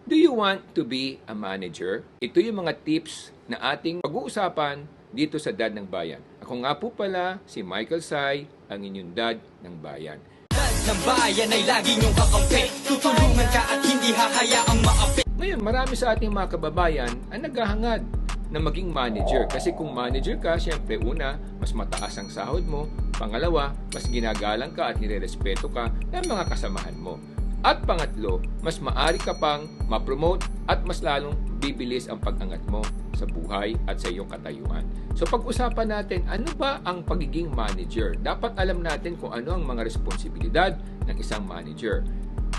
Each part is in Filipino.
Do you want to be a manager? Ito yung mga tips na ating pag-uusapan dito sa Dad ng Bayan. Ako nga po pala si Michael Sai, ang inyong Dad ng Bayan. Dad ng Bayan ay lagi niyong kakampi. Tutulungan ka at hindi hahayaang maapi. Ngayon, marami sa ating mga kababayan ang naghahangad na maging manager. Kasi kung manager ka, syempre una, mas mataas ang sahod mo. Pangalawa, mas ginagalang ka at nirerespeto ka ng mga kasamahan mo. At pangatlo, mas maari ka pang ma-promote at mas lalong bibilis ang pag-angat mo sa buhay at sa iyong katayuan. So pag-usapan natin, ano ba ang pagiging manager? Dapat alam natin kung ano ang mga responsibilidad ng isang manager.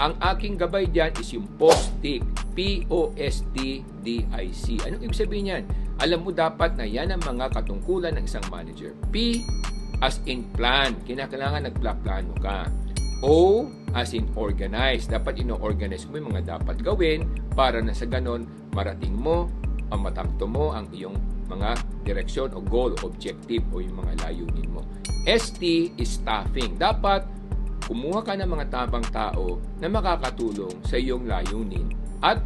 Ang aking gabay dyan is yung POSTDIC. P-O-S-T-D-I-C. Anong ibig sabihin yan? Alam mo dapat na yan ang mga katungkulan ng isang manager. P as in plan. Kinakailangan nagplano ka. O as in organize. Dapat ino-organize mo yung mga dapat gawin para na sa ganon marating mo, matamto mo ang iyong mga direksyon o goal, objective o yung mga layunin mo. ST is staffing. Dapat kumuha ka ng mga tamang tao na makakatulong sa iyong layunin. At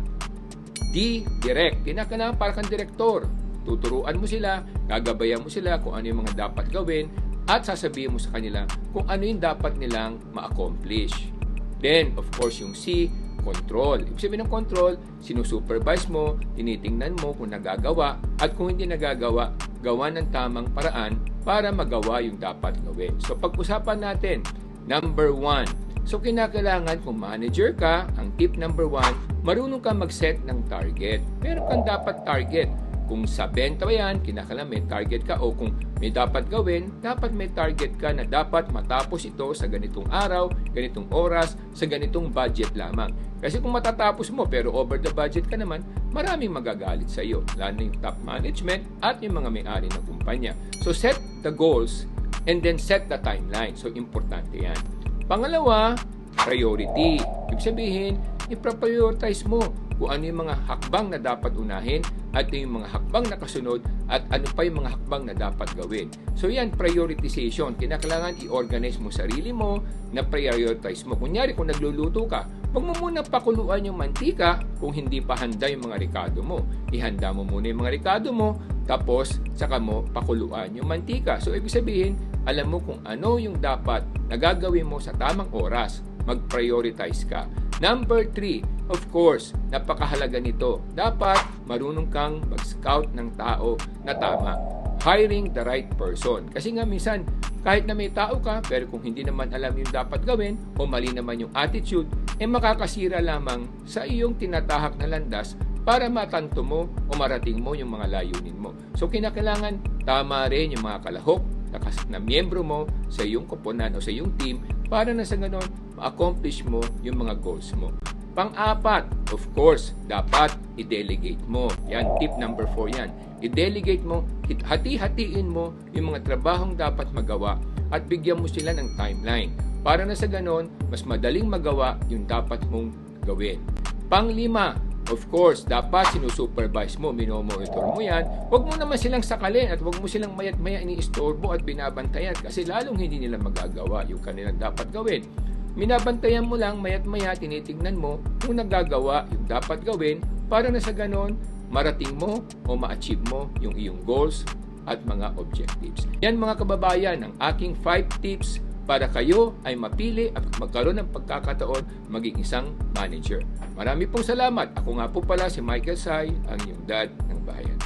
D, direct. Kinakailangan para kang direktor. Tuturuan mo sila, gagabayan mo sila kung ano yung mga dapat gawin at sasabihin mo sa kanila kung ano yung dapat nilang ma-accomplish. Then, of course, yung C, control. Ibig sabihin ng control, sinusupervise mo, tinitingnan mo kung nagagawa at kung hindi nagagawa, gawa ng tamang paraan para magawa yung dapat gawin. So, pag-usapan natin, number 1. So, kinakailangan kung manager ka, ang tip number 1, marunong ka mag-set ng target. Meron kang dapat target. Kung sa benta ba yan, kinakailangan may target ka o kung may dapat gawin, dapat may target ka na dapat matapos ito sa ganitong araw, ganitong oras, sa ganitong budget lamang. Kasi kung matatapos mo pero over the budget ka naman, maraming magagalit sa iyo, lalo yung top management at yung mga may-ari ng kumpanya. So set the goals and then set the timeline. So importante yan. Pangalawa, priority. Ibig sabihin, i-prioritize mo kung ano yung mga hakbang na dapat unahin at yung mga hakbang na kasunod at ano pa yung mga hakbang na dapat gawin. So yan, prioritization. Kinakailangan i-organize mo sarili mo na prioritize mo. Kunyari, kung nagluluto ka, huwag mo muna pakuluan yung mantika kung hindi pa handa yung mga rikado mo. Ihanda mo muna yung mga rikado mo, tapos saka mo pakuluan yung mantika. So ibig sabihin, alam mo kung ano yung dapat na gagawin mo sa tamang oras. Mag-prioritize ka. Number 3, of course, napakahalaga nito. Dapat marunong kang mag-scout ng tao na tama. Hiring the right person. Kasi nga minsan, kahit na may tao ka, pero kung hindi naman alam yung dapat gawin o mali naman yung attitude, makakasira lamang sa iyong tinatahak na landas para matanto mo o marating mo yung mga layunin mo. So, kinakailangan tama rin yung mga kalahok na miyembro mo sa iyong koponan o sa iyong team para na sa ganon ma-accomplish mo yung mga goals mo. Pang-apat, of course, dapat i-delegate mo. Yan, tip number 4 yan. I-delegate mo, hati-hatiin mo yung mga trabahong dapat magawa at bigyan mo sila ng timeline para na sa ganon, mas madaling magawa yung dapat mong gawin. Pang-lima, of course, dapat sinusupervise mo, minomonitor mo yan. Huwag mo naman silang sakalin at huwag mo silang mayat-maya iniistorbo at binabantayan kasi lalong hindi nila magagawa yung kanilang dapat gawin. Minabantayan mo lang, mayat-maya, tinitignan mo kung nagagawa yung dapat gawin para na sa ganon, marating mo o ma-achieve mo yung iyong goals at mga objectives. Yan mga kababayan, ang aking 5 tips para kayo ay mapili at magkaroon ng pagkakataon maging isang manager. Marami pong salamat. Ako nga po pala si Michael Sai, ang iyong Dad ng Bayan.